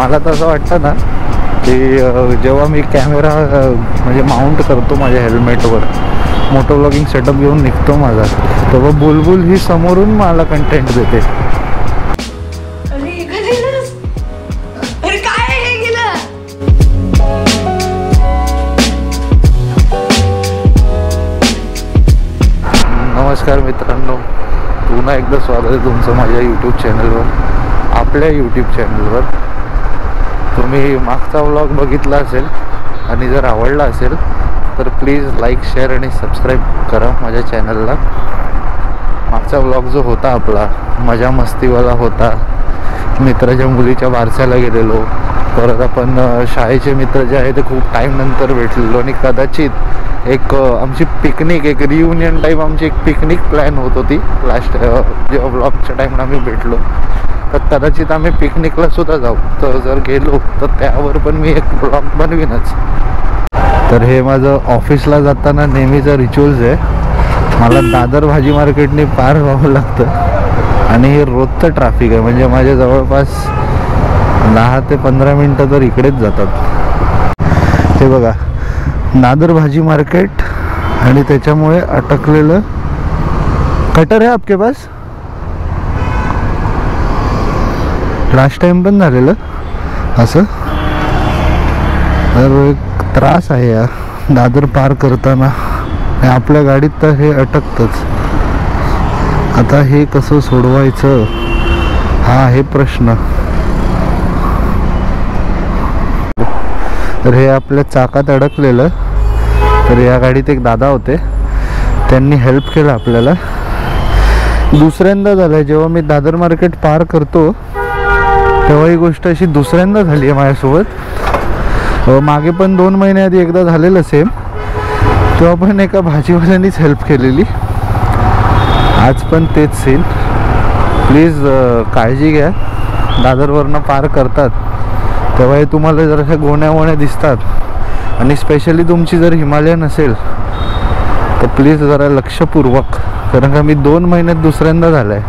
मला तर असं वाटतं ना की जेव्हा मी कॅमेरा म्हणजे माउंट करतो माझ्या हेल्मेटवर, मोटो व्लॉगिंग सेटअप घेऊन निघतो माझा, तेव्हा बुलबुल ही समोरून मला कंटेंट देते. नमस्कार मित्रांनो, पुन्हा एकदा स्वागत आहे तुमचं माझ्या यूट्यूब चॅनलवर, आपल्या यूट्यूब चॅनलवर. तुम्ही मागचा व्लॉग बघितला असेल आणि जर आवडला असेल तर प्लीज लाईक, शेअर आणि सबस्क्राईब करा माझ्या चॅनलला. मागचा व्लॉग जो होता आपला मजा मस्तीवाला होता, मित्राच्या मुलीच्या बारशाला गेलेलो, परत आपण शाळेचे मित्र जे आहे ते खूप टाईम नंतर भेटलेलो आणि कदाचित एक आमची पिकनिक, एक रियुनियन टाईप आमची एक पिकनिक प्लॅन होत होती लास्ट जेव्हा ब्लॉगच्या टाईमला आम्ही भेटलो. तर कदाचित आम्ही पिकनिकला सुद्धा जाऊ, तर जर गेलो तर त्यावर पण मी एक ब्लॉग बनवीनच. तर हे माझं ऑफिसला जाताना नेहमीचं रिच्युअल्स आहे. मला दादर भाजी मार्केटने पार व्हावं लागतं आणि हे रोजचं ट्रॅफिक आहे, म्हणजे माझ्या जवळपास 10 ते 15 मिनटं तर इकडेच जातात. हे बघा, दादर भाजी मार्केट आणि त्याच्यामुळे अटकलेलं कटर आहे आपके पास. लास्ट टाइम पण झालेलं असं. तर एक त्रास आहे या दादर पार करताना, आपल्या गाडीत तर हे अटकतंच. आता हे कसं सोडवायचं हा आहे प्रश्न. तर हे आपल्या चाकात अडकलेलं. तर या गाडीत एक दादा होते, त्यांनी हेल्प केलं आपल्याला. दुसऱ्यांदा झालं जेव्हा मी दादर मार्केट पार करतो तेव्हा ही गोष्ट अशी दुसऱ्यांदा झाली आहे माझ्यासोबत. मागे पण 2 महिने आधी एकदा झालेलं सेम, तेव्हा पण एका भाजीवाल्यानीच हेल्प केलेली. आज पण तेच सीन. प्लीज काळजी घ्या, दादरवरनं पार करतात तेव्हा हे तुम्हाला जराशा गोण्या दिसतात आणि स्पेशली तुमची जर हिमालयन असेल तर प्लीज जरा लक्षपूर्वक, कारण का मी 2 महिन्यात दुसऱ्यांदा झालं आहे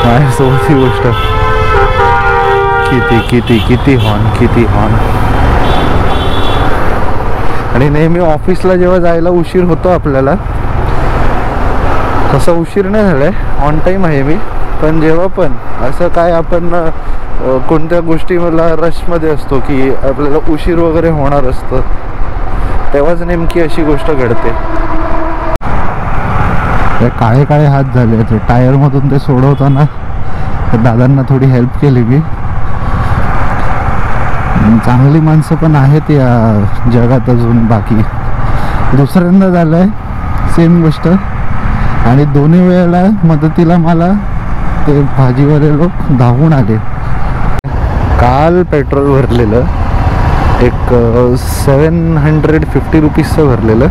माझ्यासोबत ही गोष्ट. किती हॉर्न. आणि नेहमी ऑफिसला जेव्हा जायला उशीर होतो आपल्याला, तसा उशीर नाही झालाय, ऑन टाईम आहे मी. पण जेव्हा पण असं काय आपण कोणत्या गोष्टी मला रशमध्ये असतो की आपल्याला उशीर वगैरे होणार असतं, तेव्हाच नेमकी अशी गोष्ट घडते. काळे काळे हात झाले ते टायरमधून, ते सोडवताना दादांना थोडी हेल्प केली मी. चांगली माणसं पण आहेत या जगात अजून. बाकी दुसऱ्यांदा झालंय सेम गोष्ट आणि दोन्ही वेळेला मदतीला मला ते भाजीवाले लोक धावून आले. काल पेट्रोल भरलेलं एक 750 रुपीजचं भरलेलं.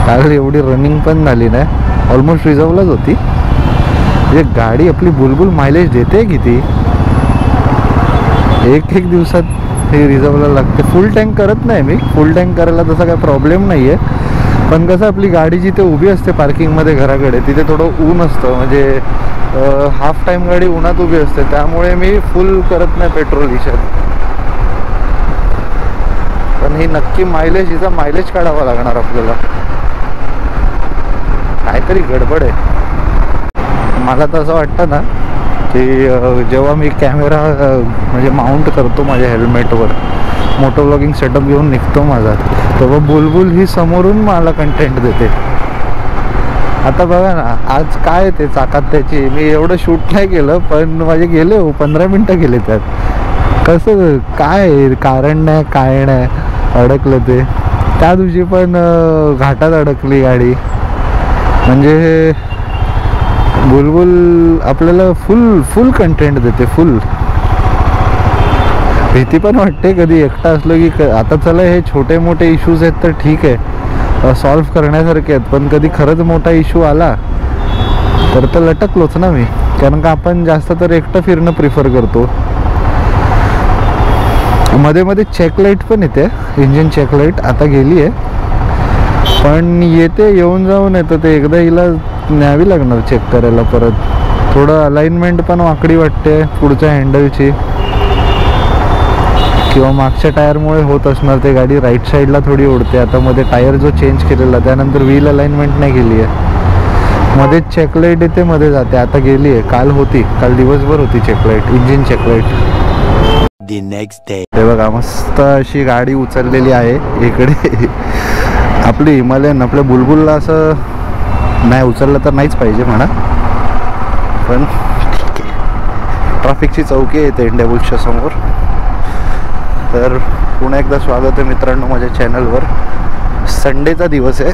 काल एवढी रनिंग पण झाली नाही, ऑलमोस्ट रिझर्वलाच होती. म्हणजे गाडी आपली बुलबुल मायलेज देते किती, एक दिवसात हे रिझर्वला लागते. फुल टँक करत नाही मी, फुल टँक करायला तसा काय प्रॉब्लेम नाही आहे. पण कसं आपली गाडी जिथे उभी असते पार्किंगमध्ये घराकडे, तिथे थोडं ऊन असतं, म्हणजे हाफ टाईम गाडी उन्हात उभी असते, त्यामुळे मी फुल करत नाही पेट्रोल हिच्यात. पण ही नक्की मायलेज, हिचा मायलेज काढावा लागणार आपल्याला. काहीतरी गडबड आहे. मला तर असं वाटतं ना की जेव्हा मी कॅमेरा म्हणजे माउंट करतो माझ्या हेल्मेटवर, मोटो व्लॉगिंग सेटअप घेऊन निघतो माझा, तेव्हा बुलबुल ही समोरून मला कंटेंट देते. आता बघा ना, आज काय ते चाकात त्याची, मी एवढं शूट नाही केलं पण माझे गेले 15 मिनटं गेले त्यात. कसं काय कारण नाही, काय नाही, अडकलं ते. त्या दिवशी पण घाटात अडकली गाडी. म्हणजे बुलबुल आपल्याला फुल कंटेंट देते, फुल. भीती पण वाटते कधी एकटा असलो की, आता चला हे छोटे मोठे इश्यूज आहेत तर ठीक आहे, सॉल्व्ह करण्यासारखे आहेत, पण कधी खरंच मोठा इश्यू आला तर लटकलोच ना मी. कारण का आपण जास्त तर एकटं फिरणं प्रिफर करतो. मध्ये चेकलाईट पण येते, इंजिन चेकलाईट आता गेली आहे, पण येते, येऊन जाऊन येतं ते. एकदा हिला न्यावी लागणार चेक करायला परत. थोडं अलाइनमेंट पण वाकडी वाटते पुढच्या हँडलची. किंवा मागच्या टायरमुळे होत असणार. ते गाडी राईट साईडला थोडी ओढते. आता मध्ये टायर जो चेंज केलेला त्यानंतर व्हील अलाइनमेंट नाही केली आहे. मध्ये चेकलाईट येते मध्ये जाते. आता गेली आहे. काल होती, काल दिवसभर होती चेकलाईट, इंजिन चेकलाईट. The next day. हे बघा मस्त अशी गाडी उचललेली आहे इकडे. आपली हिमालयन आपल्या बुलबुलला असं नाही उचललं तर नाहीच पाहिजे म्हणा, पण ठीक आहे. ट्रॅफिकची चौकी येते इंडियाबुल्सच्या समोर. तर पुन्हा एकदा स्वागत आहे मित्रांनो माझ्या चॅनलवर. संडेचा दिवस आहे,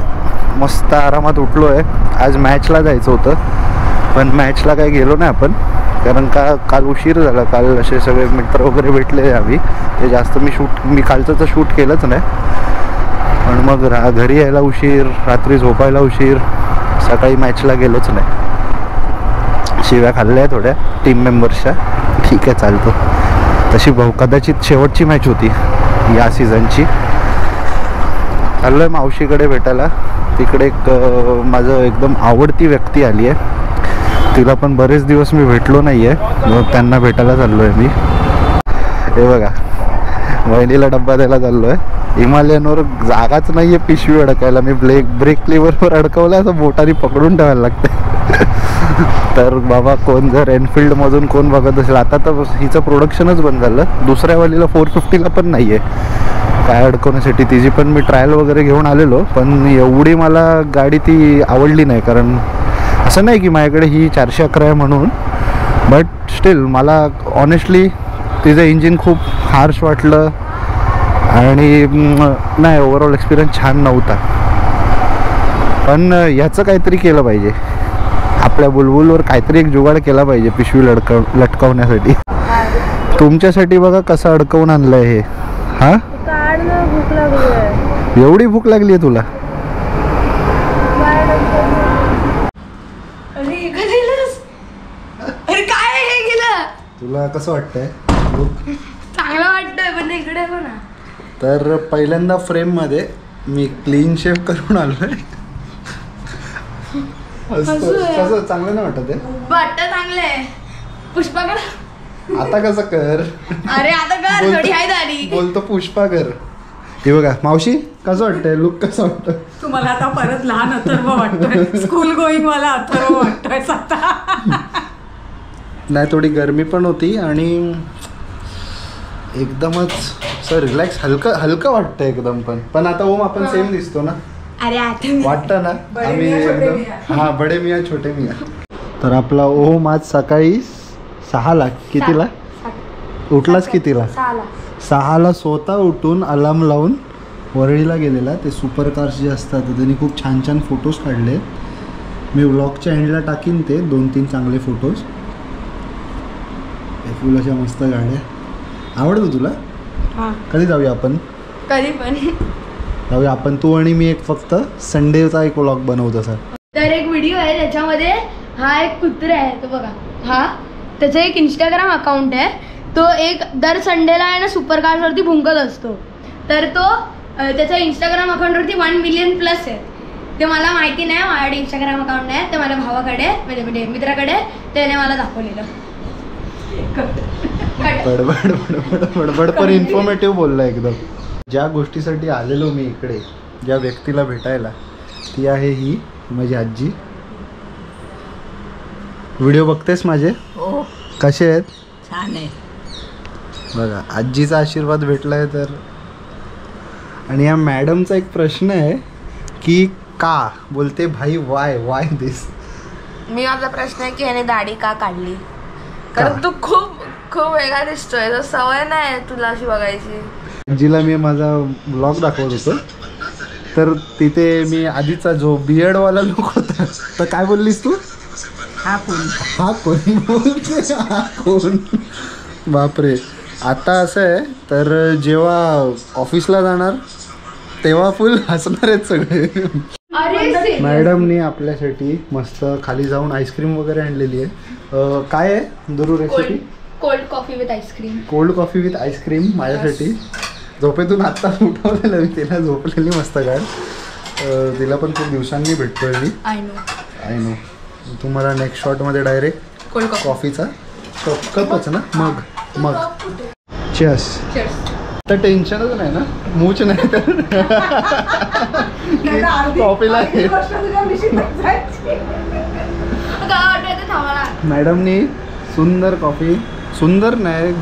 मस्त आरामात उठलो आहे. आज मॅचला जायचं होतं पण मॅचला काही गेलो नाही आपण, कारण का काल उशीर झाला. काल असे सगळे मित्र वगैरे भेटले आम्ही, ते जास्त मी कालचं तर शूट केलंच नाही. पण मग घरी यायला उशीर, रात्री झोपायला उशीर, सकाळी मॅचला गेलोच नाही. शिव्या खाल्ल्या थोड्या टीम मेंबर्सच्या. ठीक आहे चालतो. तशी कदाचित शेवटची मॅच होती या सीझनची. चाललो आहे मावशीकडे भेटायला. तिकडे एक माझं एकदम आवडती व्यक्ती आली आहे. तिला पण बरेच दिवस मी भेटलो नाही आहे, मग त्यांना भेटायला चाललो आहे मी. हे बघा वहिनीला डब्बा द्यायला चाललो आहे. हिमालयनवर जागाच नाही आहे पिशवी अडकायला. मी ब्रेक लिव्हरवर अडकवलं असं बोटाने पकडून ठेवायला लागते. तर बाबा कोण जर एनफिल्डमधून कोण बघत असेल, आता तर हिचं प्रोडक्शनच बंद झालं. दुसऱ्या वालीला 450ला पण नाही आहे काय अडकवण्यासाठी. तिची पण मी ट्रायल वगैरे घेऊन आलेलो, पण एवढी मला गाडी ती आवडली नाही. कारण असं नाही की माझ्याकडे ही 411 आहे म्हणून, बट स्टील मला ऑनेस्टली तिचं इंजिन खूप हार्श वाटलं आणि नाही ओव्हरऑल एक्सपिरियन्स छान नव्हता. पण ह्याचं काहीतरी केलं पाहिजे. आपल्या बुलबुलवर काहीतरी एक जुगाड केला पाहिजे पिशवी लटकवण्यासाठी. तुमच्यासाठी बघा कसं अडकवून आणलंय हे. हा भूक लागली. एवढी भूक लागली आहे तुला? अरे काय हे गेलं? तुला कसं वाटतंय? चांगलं वाटतंय पण इकडे पण. तर पहिल्यांदा फ्रेममध्ये मी क्लीन शेव करून आलोय. कसं चांगलं नाही वाटत आहे? वाटतं चांगलंय. पुष्पा कर. आता कसं कर? अरे आता कर, थोडी आहे दाढी. बोलतो पुष्पा कर. हे बघा मावशी कसं वाटतंय? लुक कसं वाटतं? तुम्हाला आता परत लहान अथर्व वाटतोय, स्कूल गोईंग वाला अथर्व वाटतोय आता. नाही थोडी गरमी पण होती आणि एकदमच असं रिलॅक्स हलकं वाटतं एकदम. पण आता ओम आपण सेम दिसतो ना? अरे आता वाटतं ना आम्ही एकदम. हा बडे मिया छोटे मिया. तर आपला ओम आज सकाळी 6ला कितीला उठलाच? कितीला? 6ला स्वतः उठून अलार्म लावून वरळीला गेलेला. ते सुपर कार्स जे असतात त्यांनी खूप छान छान फोटोज काढले. मी व्लॉगच्या एंडला टाकीन ते 2-3 चांगले फोटोज. फुल अशा मस्त गाड्या. आवडतो तुला? कधी जाऊया आपण? कधी पण जाऊया आपण. तू आणि मी एक फक्त संडेचा एक व्लॉग बनवतो सर. तर एक व्हिडिओ आहे त्याच्यामध्ये हा एक कुत्रा आहे तो बघा. हा त्याचं एक इंस्टाग्राम अकाउंट आहे. तो एक दर संडेला आहे ना सुपर कार्सवरती भुंकत असतो. तर तो त्याच्या इंस्टाग्राम अकाउंटवरती 1 मिलियन प्लस आहे. ते मला माहिती नाही, माझ्याकडे इंस्टाग्राम अकाउंट आहे. ते माझ्या भावाकडे म्हणजे मित्राकडे, त्याने मला दाखवलेलं. बडबड पण इन्फॉर्मेटिव्ह बोलला एकदम. ज्या गोष्टीसाठी आलेलो मी इकडे, ज्या व्यक्तीला भेटायला, ती आहे ही माझी आजी. व्हिडिओ बघतेस माझे? कसे आहेत? छान आहे बघा आजीचा आशीर्वाद भेटलाय तर. आणि या मॅडमचा एक प्रश्न आहे की का बोलते भाई वाय दिस. मी माझा प्रश्न आहे की याने दाढी का काढली? कारण तू खूप खूप वेगळा दिसतोय. तर सवय नाही तुला अशी बघायची. आजीला मी माझा ब्लॉग दाखवत होतो तर तिथे मी आधीचा जो बियर्डवाला लुक होता तर काय बोललीस तू? हा कोण बोलते? हा कोण? बापरे. आता असं आहे तर जेव्हा ऑफिसला जाणार तेव्हा फुल हसणार आहेत सगळे. मॅडमनी आपल्यासाठी मस्त खाली जाऊन आईस्क्रीम वगैरे आणलेली आहे. काय आहे दुरू recipe? Cold coffee with ice cream. Cold coffee with ice cream माझ्यासाठी. झोपेतून आत्ता उठवलेलं मी तिला, झोपलेली मस्त गाड. तिला पण खूप दिवसांनी भेटतोय मी. I know. तुम्हाला नेक्स्ट शॉटमध्ये डायरेक्ट कोल्ड कॉफीचा कपच ना मग. चेअर्स. तर टेन्शनच नाही ना, मूच नाही तर कॉफीला मॅडमनी सुंदर कॉफी, सुंदर नाही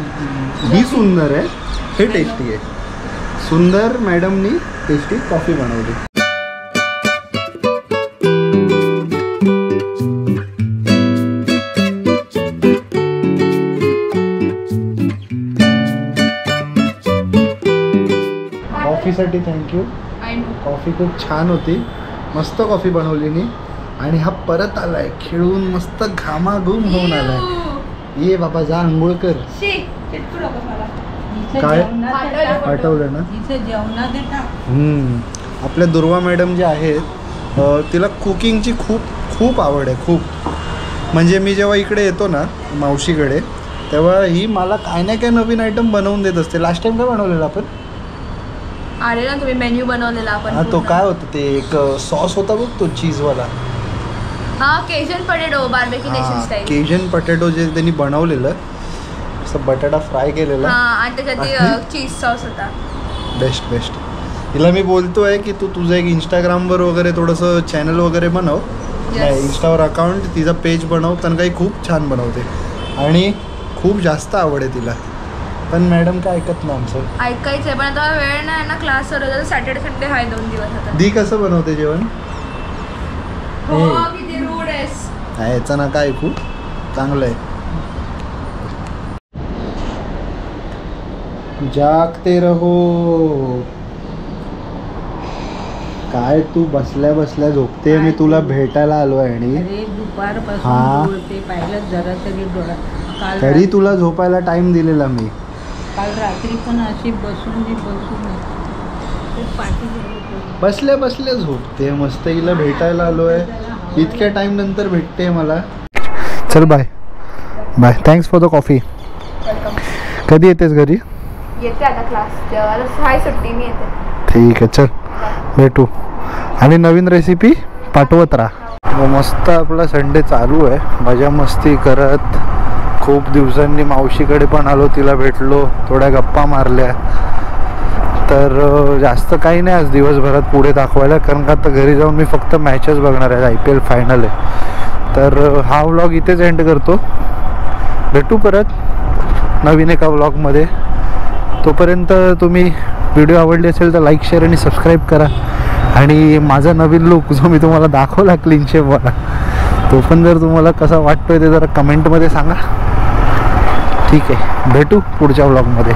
ही सुंदर आहे, हे टेस्टी आहे. सुंदर मॅडमनी टेस्टी कॉफी बनवली. कॉफीसाठी थँक्यू. कॉफी खूप छान होती, मस्त कॉफी बनवली नी. आणि हा परत आलाय खेळून, मस्त घामाघूम होऊन आलाय. ये बाबा जा आंघोळ कर. काय आठवलं ना. आपल्या दुर्वा मॅडम जे आहेत तिला कुकिंगची खूप खूप आवड आहे, खूप. म्हणजे मी जेव्हा इकडे येतो ना मावशीकडे, तेव्हा ही मला काय ना काय नवीन आयटम बनवून देत असते. लास्ट टाइम काय बनवलेलं आपण? अरे ना तुम्ही मेन्यू बनवलेला आपण. हा तो काय होतं ते एक सॉस होता बघ तो चीजवाला. हा केजन potato, barbecue nation style. केजन potato जे त्यांनी बनवलेलं, असं बटाटा फ्राय केलेला. हा आणि त्याच्यात चीज सॉस होता. Best best. हिला मी बोलतोय की तू तुझं एक इंस्टाग्रामवर वगैरे थोडंसं चॅनल वगैरे बनव. नाही इंस्टावर अकाउंट तिचा पेज बनव, कारण काही खूप छान बनवते आणि खूप जास्त आवड आहे तिला. पण मॅडम काय ऐकत नाही आमचं. ऐकायचंय पण आता वेळ नाही ना, क्लास चालू. सॅटर्डे संडे हाय 2 दिवस आता. दी कसं बनवते जेवण? हो किती रूड आहेस. याचं ना काय ऐकू, चांगलं आहे. जागते रहो. काय तू बसल्या बसल्या झोपते, मी तुला भेटायला आलोय आणि पाहिलं जरा तरी डोळा. तरी तुला झोपायला टाइम दिलेला मी. काल रात्री पण अशी बसून बसल्या बसल्या झोपते, मस्त हिला भेटायला आलोय. इतक्या टाइम नंतर भेटते मला. चल bye bye. Thanks for the coffee. कधी येतेस घरी? येते आता क्लास हाय सुट्टी मी येते. ठीक आहे चल भेटू. आणि नवीन रेसिपी पाठवत राहा. मस्त आपला संडे चालू आहे, मजा मस्ती करत. खूप दिवसांनी मावशीकडे पण आलो, तिला भेटलो, थोड्या गप्पा मारल्या. तर जास्त काही नाही आज दिवसभरात पुढे दाखवायला, कारण का आता घरी जाऊन मी फक्त मॅचेस बघणार आहे. IPL फायनल आहे. तर हा व्लॉग इथेच एंड करतो. भेटू परत नवीन एका व्लॉगमध्ये. तोपर्यंत तुम्ही व्हिडिओ आवडली असेल तर लाईक शेअर आणि सबस्क्राईब करा. आणि माझा नवीन लुक जो मी तुम्हाला दाखवला क्लीन शेपवाला, तो पण जर तुम्हाला कसा वाटतोय ते जरा कमेंटमध्ये सांगा. ठीक आहे, भेटू पुढच्या व्लॉगमध्ये.